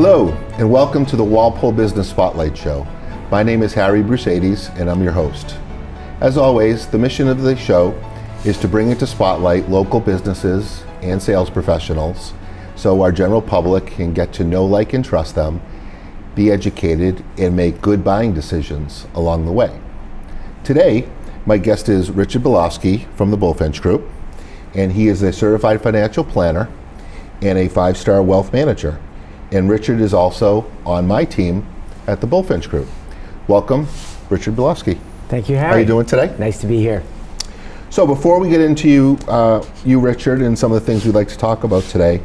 Hello, and welcome to the Walpole Business Spotlight Show. My name is Harry Brusades, and I'm your host. As always, the mission of the show is to bring into spotlight local businesses and sales professionals so our general public can get to know, like, and trust them, be educated, and make good buying decisions along the way. Today, my guest is Richard Belofsky from the Bullfinch Group, and he is a certified financial planner and a 5-star wealth manager. And Richard is also on my team at the Bullfinch Group. Welcome, Richard Belofsky. Thank you, Harry. How are you doing today? Nice to be here. So before we get into you, Richard, and some of the things we'd like to talk about today,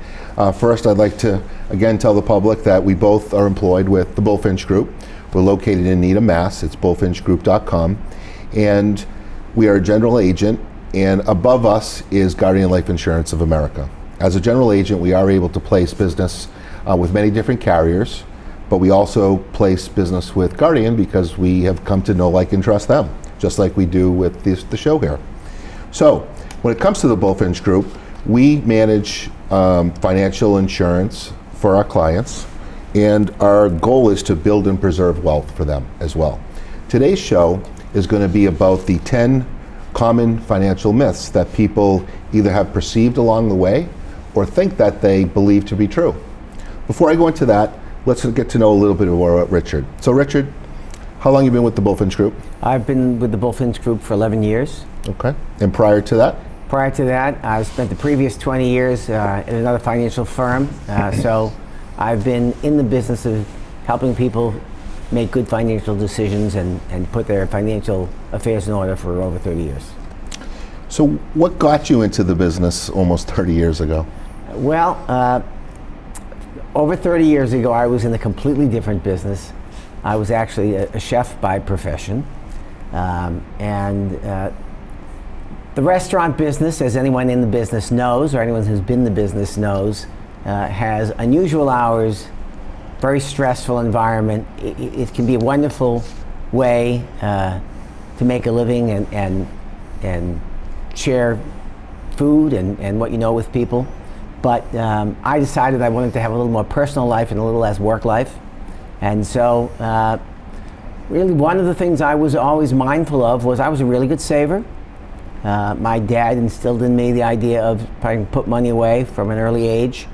first I'd like to again tell the public that we both are employed with the Bullfinch Group. We're located in Needham, Mass. It's bullfinchgroup.com. And we are a general agent, and above us is Guardian Life Insurance of America. As a general agent, we are able to place business with many different carriers, but we also place business with Guardian because we have come to know, like, and trust them, just like we do with the show here. So when it comes to the Bullfinch Group, we manage financial insurance for our clients, and our goal is to build and preserve wealth for them as well. Today's show is going to be about the 10 common financial myths that people either have perceived along the way or think that they believe to be true. Before I go into that, let's get to know a little bit more about Richard. So Richard, how long have you been with the Bullfinch Group? I've been with the Bullfinch Group for 11 years. Okay. And prior to that? Prior to that, I've spent the previous 20 years in another financial firm. So I've been in the business of helping people make good financial decisions and put their financial affairs in order for over 30 years. So what got you into the business almost 30 years ago? Well, over 30 years ago, I was in a completely different business. I was actually a chef by profession. The restaurant business, as anyone in the business knows, or anyone who's been in the business knows, has unusual hours, very stressful environment. It can be a wonderful way to make a living and share food and what you know with people. But I decided I wanted to have a little more personal life and a little less work life. And so really one of the things I was always mindful of was I was a really good saver. My dad instilled in me the idea of trying to put money away from an early age.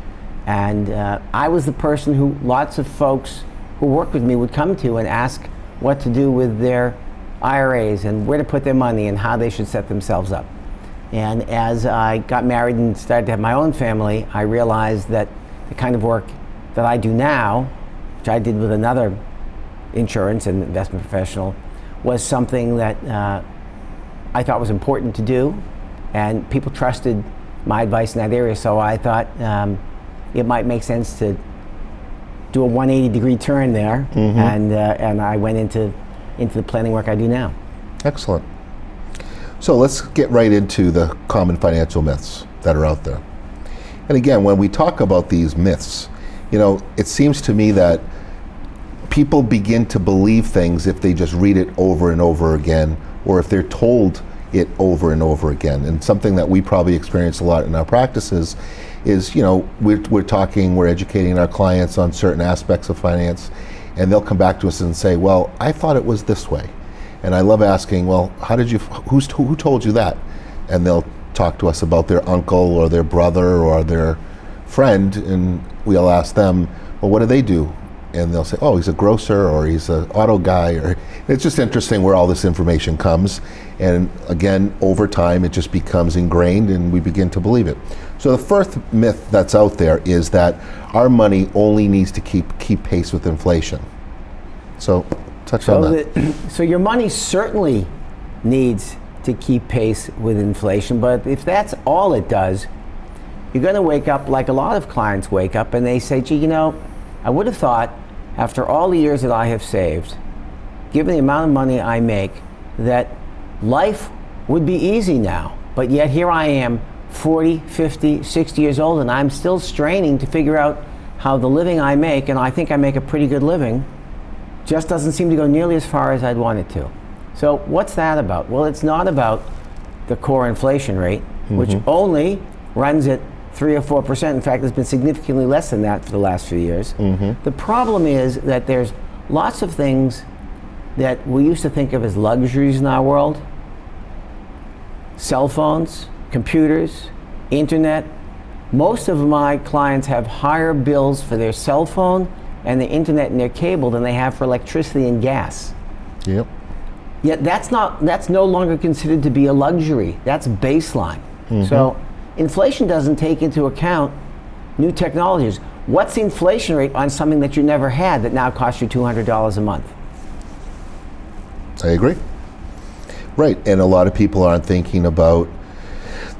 And I was the person who lots of folks who worked with me would come to and ask what to do with their IRAs and where to put their money and how they should set themselves up. And as I got married and started to have my own family, I realized that the kind of work that I do now, which I did with another insurance and investment professional, was something that I thought was important to do, and people trusted my advice in that area, so I thought it might make sense to do a 180-degree turn there, and I went into the planning work I do now. Excellent. So let's get right into the common financial myths that are out there. And again, when we talk about these myths, it seems to me that people begin to believe things if they just read it over and over again, or if they're told it over and over again. And something that we probably experience a lot in our practices is, we're educating our clients on certain aspects of finance, and they'll come back to us and say, well, I thought it was this way. And I love asking, well, who told you that? And they'll talk to us about their uncle or their brother or their friend, and we'll ask them, well, what do they do? And they'll say, oh, he's a grocer, or he's an auto guy. Or it's just interesting where all this information comes. And again, over time, it just becomes ingrained and we begin to believe it. So the first myth that's out there is that our money only needs to keep pace with inflation. So touch on that. So your money certainly needs to keep pace with inflation, but if that's all it does, you're going to wake up like a lot of clients wake up and they say, gee, I would have thought after all the years that I have saved, given the amount of money I make, that life would be easy now. But yet here I am, 40, 50, 60 years old, and I'm still straining to figure out how the living I make, and I think I make a pretty good living, just doesn't seem to go nearly as far as I'd want it to. So what's that about? Well, it's not about the core inflation rate, which only runs at 3 or 4%. In fact, it's been significantly less than that for the last few years. The problem is that there's lots of things that we used to think of as luxuries in our world. Cell phones, computers, internet. Most of my clients have higher bills for their cell phone and the internet and their cable than they have for electricity and gas. Yep. Yet that's no longer considered to be a luxury. That's baseline. So inflation doesn't take into account new technologies. What's the inflation rate on something that you never had that now costs you $200 a month? I agree. Right, and a lot of people aren't thinking about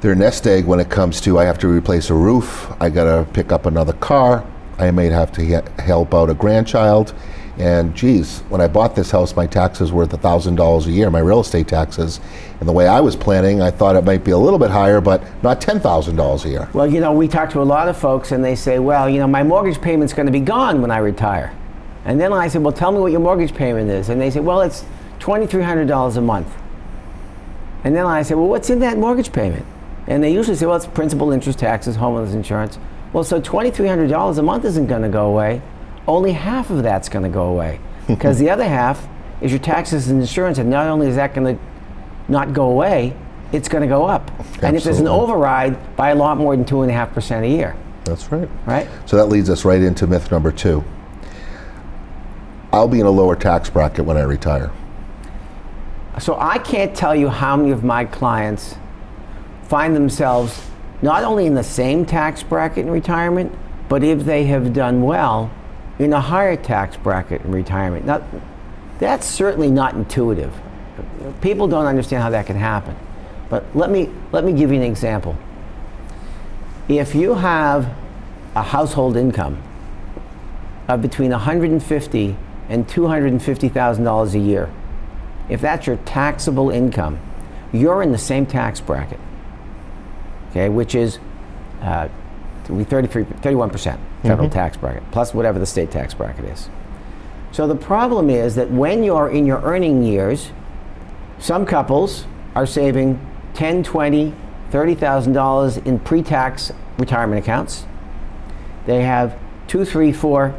their nest egg when it comes to, I have to replace a roof, I gotta pick up another car, I may have to help out a grandchild, and geez, when I bought this house, my taxes were $1,000 a year, my real estate taxes, and the way I was planning, I thought it might be a little bit higher, but not $10,000 a year. Well, we talk to a lot of folks and they say, well, my mortgage payment's gonna be gone when I retire. And then I said, well, tell me what your mortgage payment is. And they say, well, it's $2,300 a month. And then I say, well, what's in that mortgage payment? And they usually say, well, it's principal, interest, taxes, homeowners insurance. Well, so $2,300 a month isn't going to go away. Only half of that's going to go away. Because the other half is your taxes and insurance. And not only is that going to not go away, it's going to go up. Absolutely. And if there's an override by a lot more than 2.5% a year. That's right. Right? So that leads us right into myth number 2. I'll be in a lower tax bracket when I retire. So I can't tell you how many of my clients find themselves not only in the same tax bracket in retirement, but if they have done well, in a higher tax bracket in retirement. Now, that's certainly not intuitive. People don't understand how that can happen. But let me give you an example. If you have a household income of between $150,000 and $250,000 a year, if that's your taxable income, you're in the same tax bracket, okay, which is 31% federal tax bracket, plus whatever the state tax bracket is. So the problem is that when you're in your earning years, some couples are saving $10,000, $20,000, $30,000 in pre-tax retirement accounts. They have 2, 3, 4,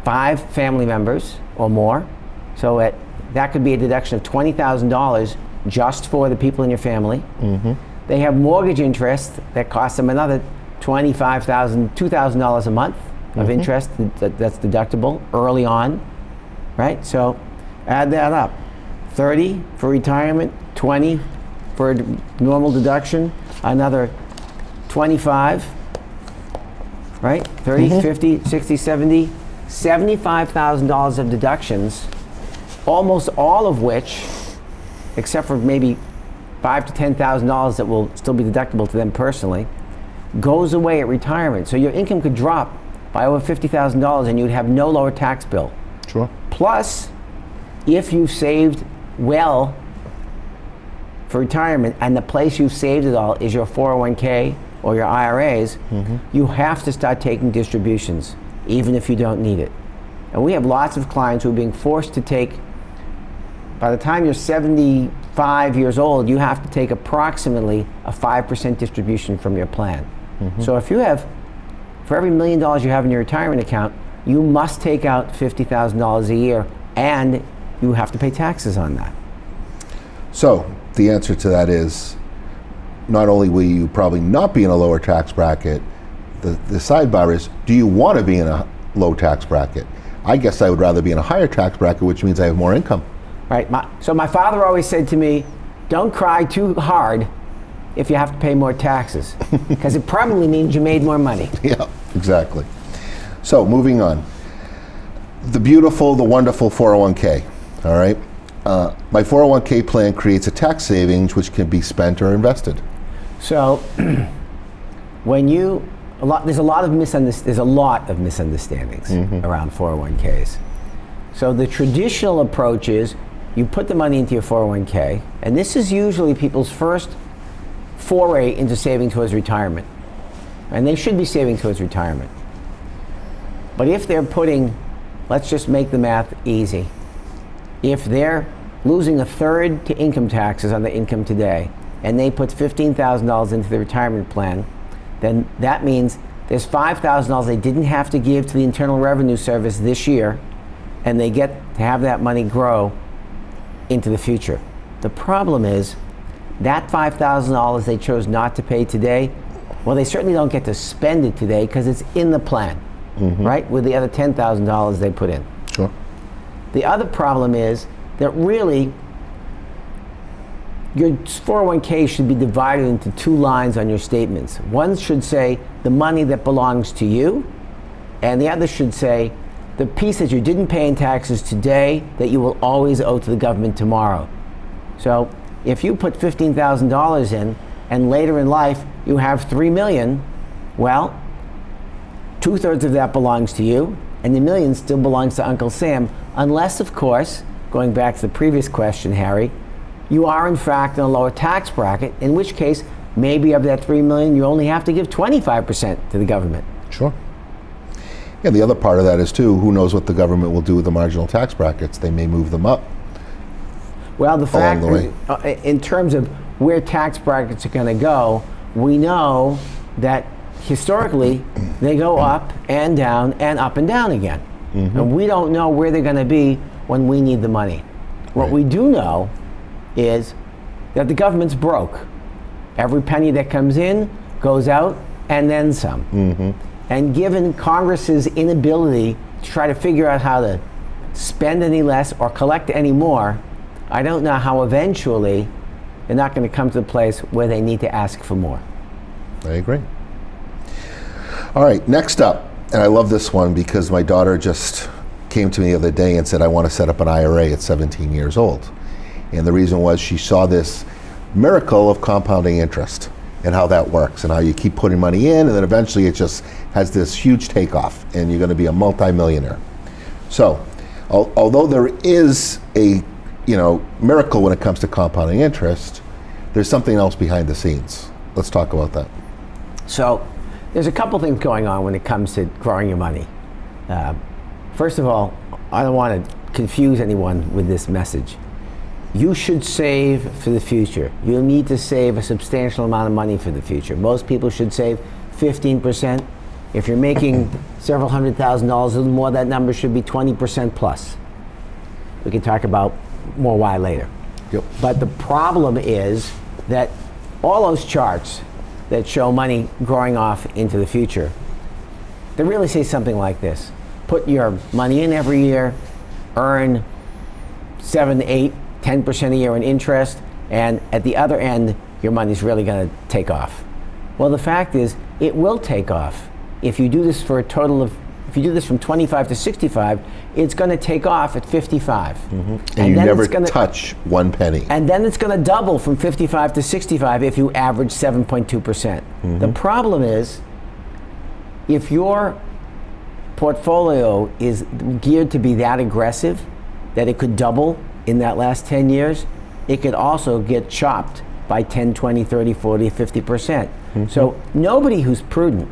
5 family members or more. So that could be a deduction of $20,000 just for the people in your family. They have mortgage interest that costs them another $25,000, $2,000 a month of interest that's deductible early on, right? So add that up. 30 for retirement, 20 for a normal deduction, another 25, right? 30, 50, 60, 70, $75,000 of deductions, almost all of which, except for maybe $5,000 to $10,000 that will still be deductible to them personally, goes away at retirement. So your income could drop by over $50,000 and you'd have no lower tax bill. Sure. Plus, if you've saved well for retirement and the place you've saved it all is your 401k or your IRAs, you have to start taking distributions, even if you don't need it. And we have lots of clients who are being forced to take, by the time you're 75 years old, you have to take approximately a 5% distribution from your plan. So if you have, for every $1 million you have in your retirement account, you must take out $50,000 a year, and you have to pay taxes on that. So the answer to that is, not only will you probably not be in a lower tax bracket, the sidebar is, do you want to be in a low tax bracket? I guess I would rather be in a higher tax bracket, which means I have more income. Right. So my father always said to me, don't cry too hard if you have to pay more taxes, because it probably means you made more money. Yeah, exactly. So moving on. The beautiful, the wonderful 401k, all right? My 401k plan creates a tax savings which can be spent or invested. So when there's a lot of misunderstandings around 401ks. So the traditional approach is you put the money into your 401k, and this is usually people's first foray into saving towards retirement. And they should be saving towards retirement. But if they're putting, let's just make the math easy. If they're losing a third to income taxes on their income today, and they put $15,000 into the retirement plan, then that means there's $5,000 they didn't have to give to the Internal Revenue Service this year, and they get to have that money grow into the future. The problem is that $5,000 they chose not to pay today, well, they certainly don't get to spend it today because it's in the plan, right, with the other $10,000 they put in. Sure. The other problem is that really your 401k should be divided into two lines on your statements. One should say the money that belongs to you, and the other should say the piece that you didn't pay in taxes today that you will always owe to the government tomorrow. So if you put $15,000 in and later in life you have $3 million, well, 2/3 of that belongs to you and the $1 million still belongs to Uncle Sam, unless, of course, going back to the previous question, Harry, you are in fact in a lower tax bracket, in which case maybe of that $3 million you only have to give 25% to the government. Sure. Yeah, the other part of that is too, who knows what the government will do with the marginal tax brackets? They may move them up. Well, the fact, way. In terms of where tax brackets are going to go, we know that historically they go up and down and up and down again. And we don't know where they're going to be when we need the money. What we do know is that the government's broke. Every penny that comes in goes out and then some. And given Congress's inability to try to figure out how to spend any less or collect any more, I don't know how eventually they're not going to come to the place where they need to ask for more. I agree. All right, next up, and I love this one because my daughter just came to me the other day and said, I want to set up an IRA at 17 years old. And the reason was she saw this miracle of compounding interest and how that works and how you keep putting money in and then eventually it just has this huge takeoff and you're going to be a multimillionaire. So, although there is a miracle when it comes to compounding interest, there's something else behind the scenes. Let's talk about that. So, there's a couple things going on when it comes to growing your money. First of all, I don't want to confuse anyone with this message. You should save for the future. You need to save a substantial amount of money for the future. Most people should save 15%. If you're making several $100,000 or more, that number should be 20% plus. We can talk about more why later. Yep. But the problem is that all those charts that show money growing off into the future, they really say something like this. Put your money in every year, earn 7, 8, 10% a year in interest, and at the other end, your money's really going to take off. Well, the fact is, it will take off. If you do this for a total of, if you do this from 25 to 65, it's going to take off at 55. And you never touch one penny. And then it's going to double from 55 to 65 if you average 7.2%. The problem is, if your portfolio is geared to be that aggressive, that it could double in that last 10 years, it could also get chopped by 10, 20, 30, 40, 50%. So nobody who's prudent,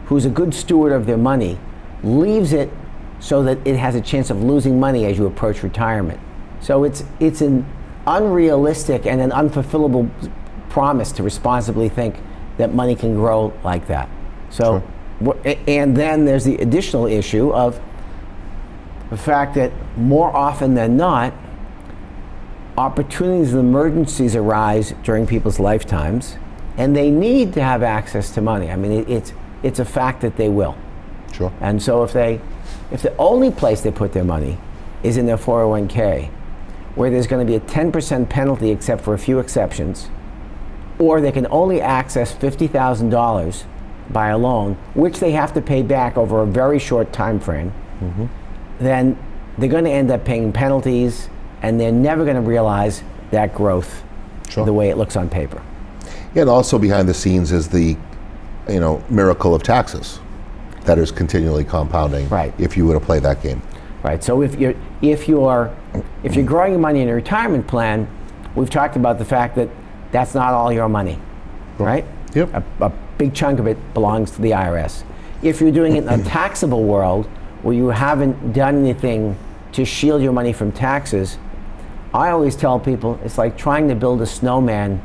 who's a good steward of their money, leaves it so that it has a chance of losing money as you approach retirement. So it's an unrealistic and an unfulfillable promise to responsibly think that money can grow like that. So, and then there's the additional issue of the fact that more often than not, opportunities and emergencies arise during people's lifetimes, and they need to have access to money. I mean, it's a fact that they will. Sure. And so if the only place they put their money is in their 401k, where there's going to be a 10% penalty except for a few exceptions, or they can only access $50,000 by a loan, which they have to pay back over a very short time frame, then they're going to end up paying penalties, and they're never going to realize that growth the way it looks on paper. Yeah, and also behind the scenes is the miracle of taxes that is continually compounding. Right. If you were to play that game. Right. So if you're growing your money in a retirement plan, we've talked about the fact that that's not all your money, right? Yep. A big chunk of it belongs to the IRS. If you're doing it in a taxable world where you haven't done anything to shield your money from taxes, I always tell people it's like trying to build a snowman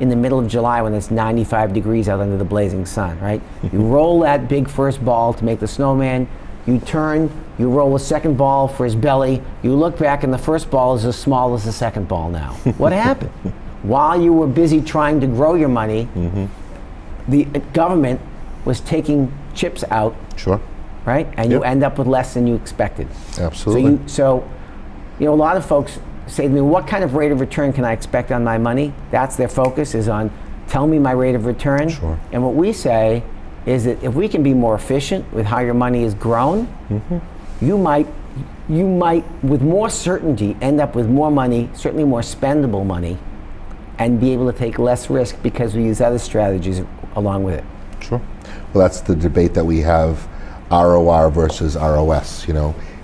in the middle of July when it's 95 degrees out under the blazing sun, right? You roll that big first ball to make the snowman, you turn, you roll a second ball for his belly, you look back and the first ball is as small as the second ball now. What happened? While you were busy trying to grow your money, the government was taking chips out, Sure. right? And you end up with less than you expected. Absolutely. So a lot of folks say to me, what kind of rate of return can I expect on my money? That's their focus, is on tell me my rate of return. Sure. And what we say is that if we can be more efficient with how your money is grown, you might with more certainty end up with more money, certainly more spendable money, and be able to take less risk because we use other strategies along with it. Sure. Well, that's the debate that we have, ROR versus ROS.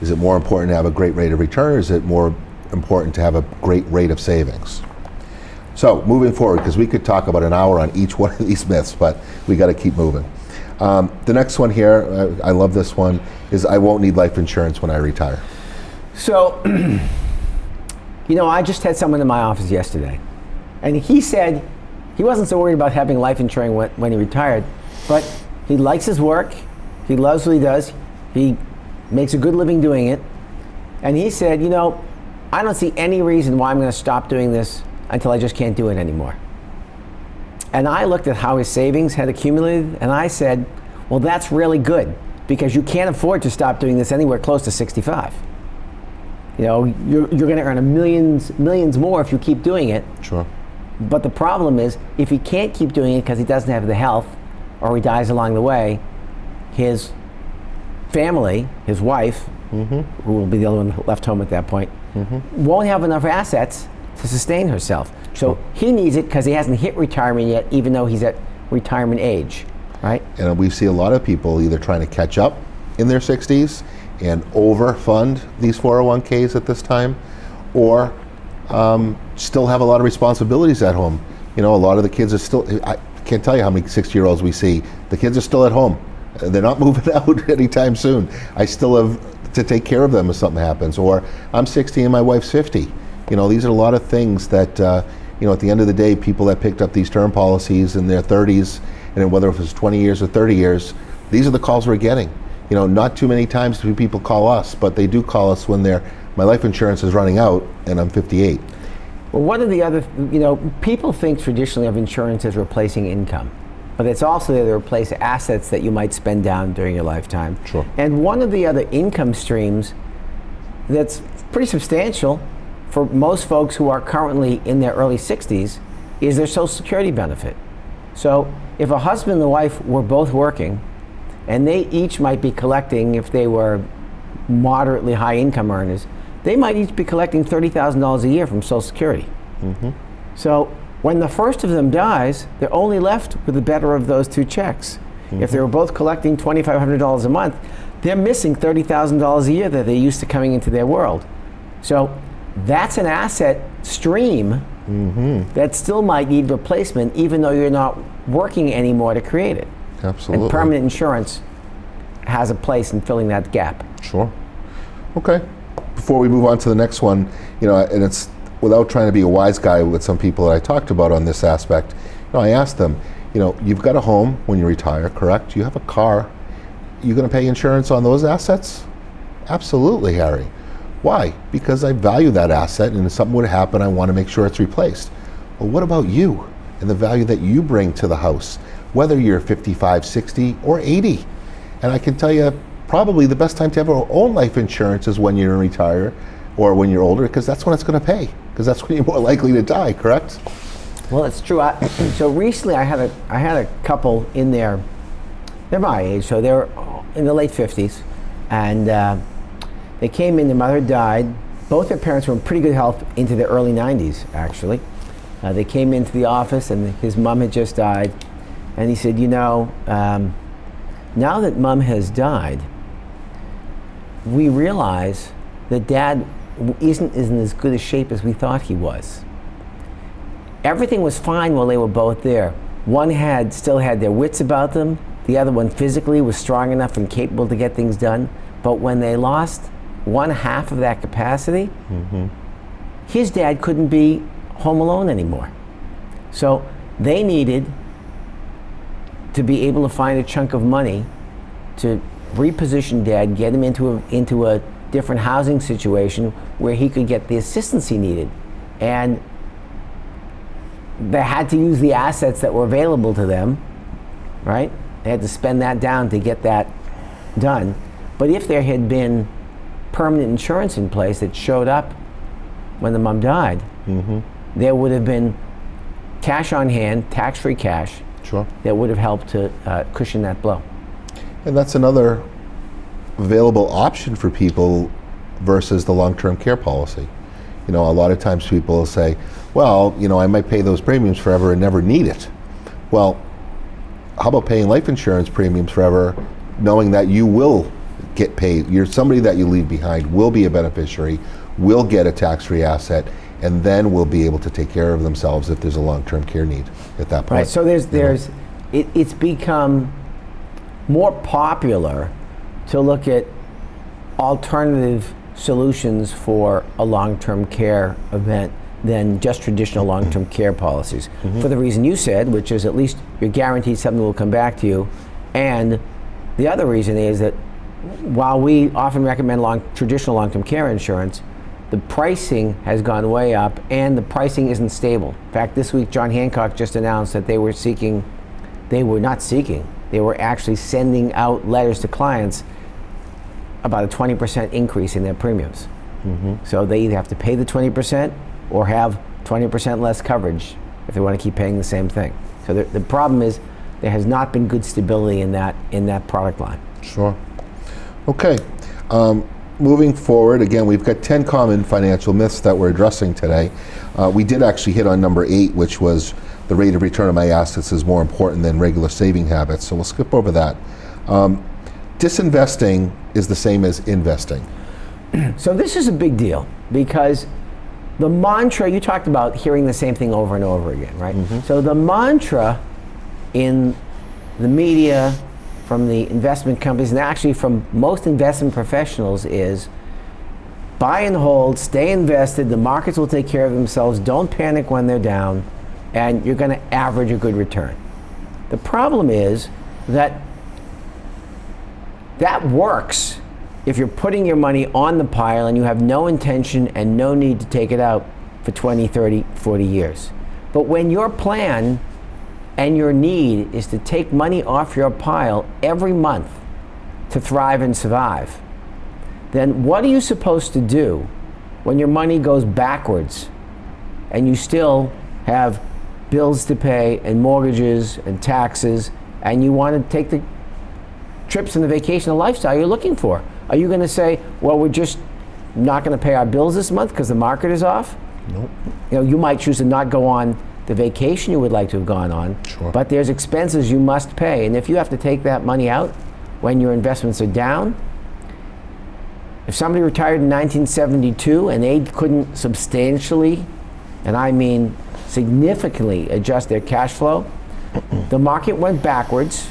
Is it more important to have a great rate of return, or is it more important to have a great rate of savings? So moving forward, because we could talk about an hour on each one of these myths, but we got to keep moving. The next one here, I love this one, is I won't need life insurance when I retire. So, I just had someone in my office yesterday, and he said he wasn't so worried about having life insurance when he retired, but he likes his work, he loves what he does, he makes a good living doing it, and he said, I don't see any reason why I'm going to stop doing this until I just can't do it anymore. And I looked at how his savings had accumulated, and I said, well, that's really good, because you can't afford to stop doing this anywhere close to 65. You're going to earn millions more if you keep doing it. Sure. But the problem is, if he can't keep doing it because he doesn't have the health, or he dies along the way, his family, his wife, who will be the other one left home at that point, won't have enough assets to sustain herself. So he needs it because he hasn't hit retirement yet, even though he's at retirement age, right? And we see a lot of people either trying to catch up in their 60s and overfund these 401ks at this time, or still have a lot of responsibilities at home. A lot of the kids are still, I can't tell you how many 60-year-olds we see, the kids are still at home. They're not moving out anytime soon. I still have to take care of them if something happens. Or I'm 60 and my wife's 50. These are a lot of things that, at the end of the day, people that picked up these term policies in their 30s, and whether it was 20 years or 30 years, these are the calls we're getting. Not too many times do people call us, but they do call us when my life insurance is running out and I'm 58. Well, one of the other, people think traditionally of insurance as replacing income, but it's also there to replace assets that you might spend down during your lifetime. Sure. And one of the other income streams that's pretty substantial for most folks who are currently in their early 60s is their Social Security benefit. So if a husband and a wife were both working, and they each might be collecting, if they were moderately high income earners, they might each be collecting $30,000 a year from Social Security. So when the first of them dies, they're only left with the better of those two checks. If they were both collecting $2,500 a month, they're missing $30,000 a year that they're used to coming into their world. So that's an asset stream that still might need replacement, even though you're not working anymore to create it. Absolutely. And permanent insurance has a place in filling that gap. Sure. Okay. Before we move on to the next one, and it's without trying to be a wise guy with some people that I talked about on this aspect, I asked them, you've got a home when you retire, correct? You have a car. You going to pay insurance on those assets? Absolutely, Harry. Why? Because I value that asset, and if something would happen, I want to make sure it's replaced. Well, what about you and the value that you bring to the house, whether you're 55, 60, or 80? And I can tell you, probably the best time to have our own life insurance is when you're retired or when you're older, because that's when it's going to pay, because that's when you're more likely to die, correct? Well, it's true. So recently I had a couple in they're my age, so they're in the late 50s, and they came in, their mother died. Both their parents were in pretty good health into their early 90s, actually. They came into the office, and his mom had just died, and he said, now that Mom has died, we realize that Dad isn't in as good a shape as we thought he was. Everything was fine while they were both there. One still had their wits about them. The other one physically was strong enough and capable to get things done. But when they lost one half of that capacity, his dad couldn't be home alone anymore. So they needed to be able to find a chunk of money to reposition Dad, get him into a different housing situation where he could get the assistance he needed. And they had to use the assets that were available to them, right? They had to spend that down to get that done. But if there had been permanent insurance in place that showed up when the mom died, there would have been cash on hand, tax-free cash, Sure. that would have helped to cushion that blow. And that's another available option for people versus the long-term care policy. You know, a lot of times people will say, well, you know, I might pay those premiums forever and never need it. Well, how about paying life insurance premiums forever, knowing that you will get paid? Somebody that you leave behind will be a beneficiary, will get a tax-free asset, and then will be able to take care of themselves if there's a long-term care need at that point. Right. So it's become more popular to look at alternative solutions for a long-term care event than just traditional long-term care policies. For the reason you said, which is at least you're guaranteed something will come back to you. And the other reason is that while we often recommend traditional long-term care insurance, the pricing has gone way up and the pricing isn't stable. In fact, this week John Hancock just announced that they were actually sending out letters to clients about a 20% increase in their premiums. So they either have to pay the 20% or have 20% less coverage if they want to keep paying the same thing. So the problem is there has not been good stability in that product line. Sure. Okay. Moving forward, again, we've got 10 common financial myths that we're addressing today. We did actually hit on number 8, which was the rate of return on my assets is more important than regular saving habits. So we'll skip over that. Disinvesting is the same as investing. So this is a big deal because the mantra, you talked about hearing the same thing over and over again, right? So the mantra in the media, from the investment companies, and actually from most investment professionals is buy and hold, stay invested, the markets will take care of themselves, don't panic when they're down, and you're going to average a good return. The problem is that works if you're putting your money on the pile and you have no intention and no need to take it out for 20, 30, 40 years. But when your plan and your need is to take money off your pile every month to thrive and survive, then what are you supposed to do when your money goes backwards and you still have bills to pay and mortgages and taxes and you want to take the trips and the vacation and lifestyle you're looking for? Are you going to say, well, we're just not going to pay our bills this month because the market is off? Nope. You know, you might choose to not go on the vacation you would like to have gone on, Sure. But there's expenses you must pay. And if you have to take that money out when your investments are down, if somebody retired in 1972 and they couldn't substantially, and I mean significantly, adjust their cash flow, the market went backwards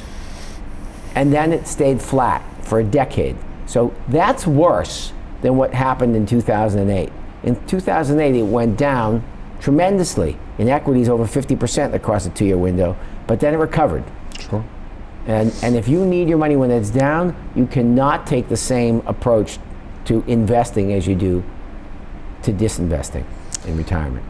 and then it stayed flat for a decade. So that's worse than what happened in 2008. In 2008, it went down tremendously in equities, over 50% across a 2-year window, but then it recovered. Sure. And if you need your money when it's down, you cannot take the same approach to investing as you do to disinvesting in retirement.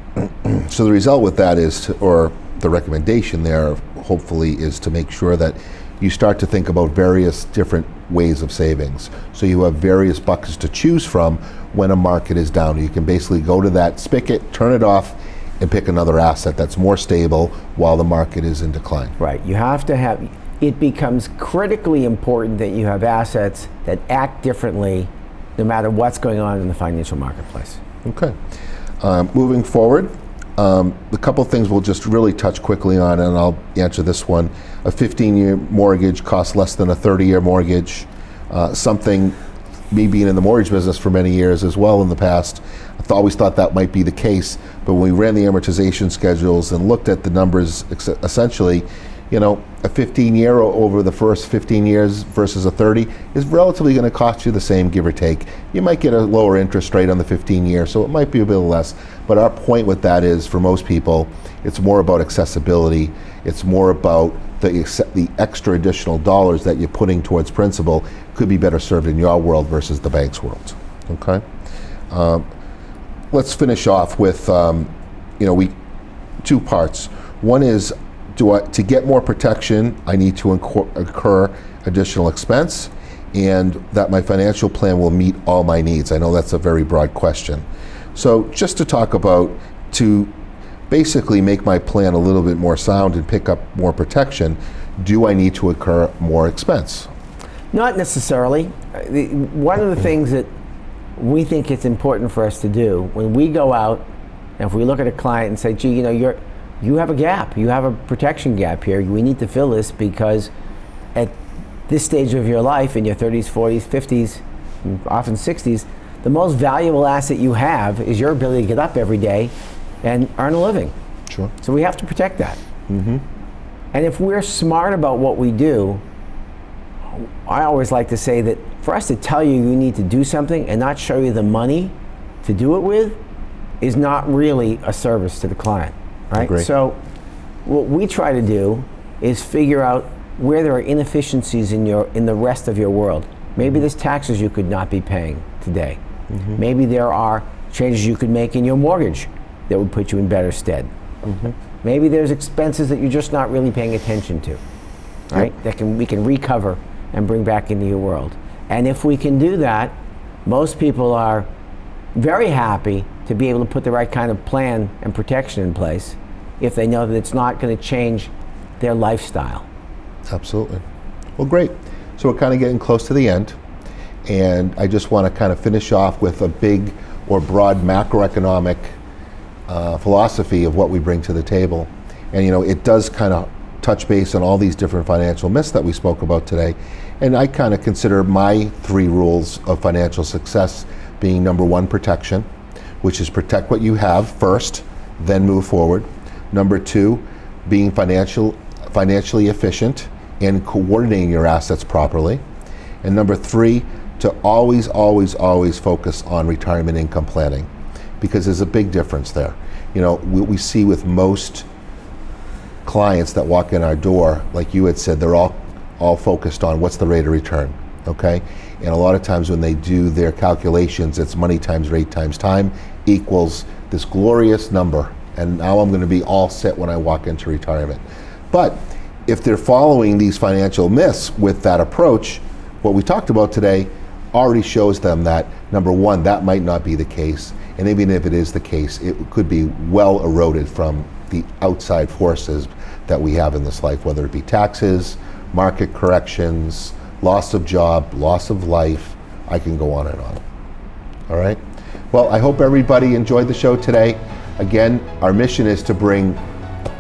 So the result with that is, or the recommendation there, hopefully, is to make sure that you start to think about various different ways of savings. So you have various buckets to choose from when a market is down. You can basically go to that spigot, turn it off, and pick another asset that's more stable while the market is in decline. Right. You have to have, it becomes critically important that you have assets that act differently no matter what's going on in the financial marketplace. Okay. Moving forward, the couple things we'll just really touch quickly on, and I'll answer this one. A 15-year mortgage costs less than a 30-year mortgage. Something, me being in the mortgage business for many years as well in the past, I always thought that might be the case, but when we ran the amortization schedules and looked at the numbers, essentially, you know, a 15-year over the first 15 years versus a 30 is relatively going to cost you the same, give or take. You might get a lower interest rate on the 15-year, so it might be a bit less. But our point with that is, for most people, it's more about accessibility. It's more about the extra additional dollars that you're putting towards principal could be better served in your world versus the bank's world. Okay. Let's finish off with, two parts. One is, to get more protection, I need to incur additional expense, and that my financial plan will meet all my needs. I know that's a very broad question. So just to talk about, to basically make my plan a little bit more sound and pick up more protection, do I need to incur more expense? Not necessarily. One of the things that we think it's important for us to do when we go out, and if we look at a client and say, gee, you have a gap, you have a protection gap here, we need to fill this because at this stage of your life, in your 30s, 40s, 50s, and often 60s, the most valuable asset you have is your ability to get up every day and earn a living. Sure. So we have to protect that. Mm-hmm. And if we're smart about what we do, I always like to say that for us to tell you you need to do something and not show you the money to do it with is not really a service to the client, right? Agree. So what we try to do is figure out where there are inefficiencies in the rest of your world. Maybe there's taxes you could not be paying today. Mm-hmm. Maybe there are changes you could make in your mortgage that would put you in better stead. Mm-hmm. Maybe there's expenses that you're just not really paying attention to, right? Yep. That we can recover and bring back into your world. And if we can do that, most people are very happy to be able to put the right kind of plan and protection in place if they know that it's not going to change their lifestyle. Absolutely. Well, great. So we're kind of getting close to the end, and I just want to kind of finish off with a big or broad macroeconomic philosophy of what we bring to the table. And it does kind of touch base on all these different financial myths that we spoke about today. And I kind of consider my 3 rules of financial success being: number 1, protection, which is protect what you have first, then move forward. Number 2, being financially efficient and coordinating your assets properly. And number 3, to always, always, always focus on retirement income planning, because there's a big difference there. What we see with most clients that walk in our door, like you had said, they're all focused on what's the rate of return, okay? And a lot of times when they do their calculations, it's money times rate times time equals this glorious number, and now I'm going to be all set when I walk into retirement. But if they're following these financial myths with that approach, what we talked about today already shows them that, number 1, that might not be the case. And even if it is the case, it could be well eroded from the outside forces that we have in this life, whether it be taxes, market corrections, loss of job, loss of life. I can go on and on. All right? Well, I hope everybody enjoyed the show today. Again, our mission is to bring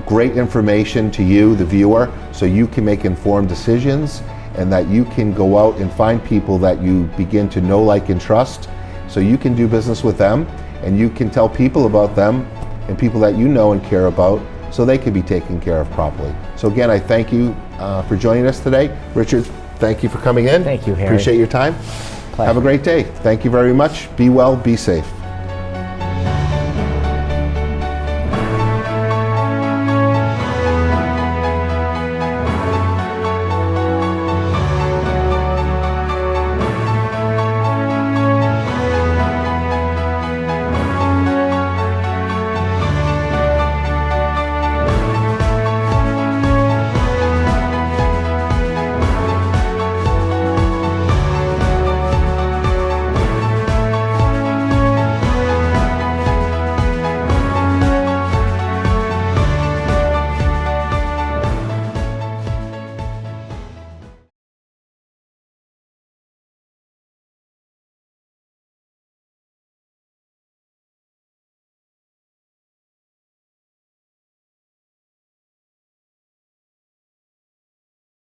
great information to you, the viewer, so you can make informed decisions, and that you can go out and find people that you begin to know, like, and trust, so you can do business with them, and you can tell people about them and people that you know and care about, so they can be taken care of properly. So again, I thank you for joining us today. Richard, thank you for coming in. Thank you, Harry. Appreciate your time. Pleasure. Have a great day. Thank you very much. Be well, be safe.